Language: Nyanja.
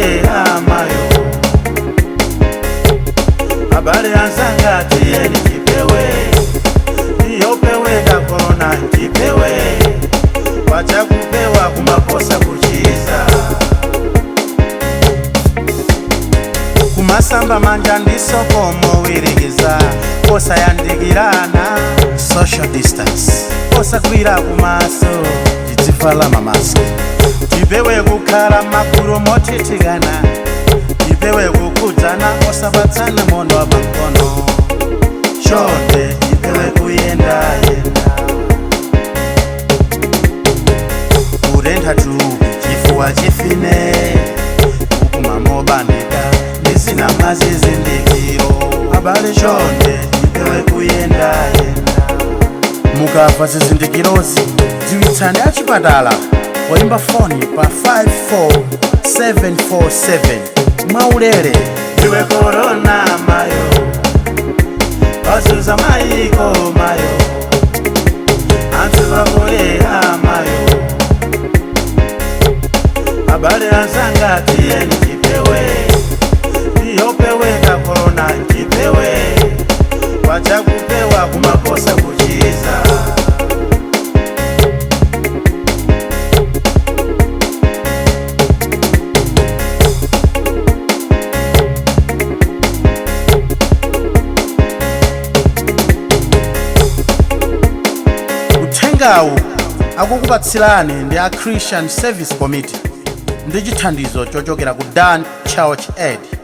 kulera mayo habari anzanga tiye nikipewe niyopewe ka corona nikipewe wacha kupewa kumakosa kuchiza kumasamba manja ndisokomo wirigiza kosa yandigirana social distance kosa kwira kumaso jitifala mamaso jipewe kukhala makuru motitigana jipewe kukudzana osabatsana mondo wabankono shonde jipewe kuyenda yenda kurenta tubi chifuwa chifine ukumamobanika ndisina mazizindikiro abale shonde jipewe kuyenda yenda mukafa zizindikirozi dziwitsani achipatala waimba foni pa 54747 mwaulere iwe corona mayo wazuza maiko mayo anthu vakolera mayo habari anzanga tiye nikipewe niyopewe ka corona nikipewe wacha kupewa kumakosa kuchiza uthengawu akukupatsirani ndi a Christian Service Committee ndi chithandizo chochokera ku Dan Church Aid.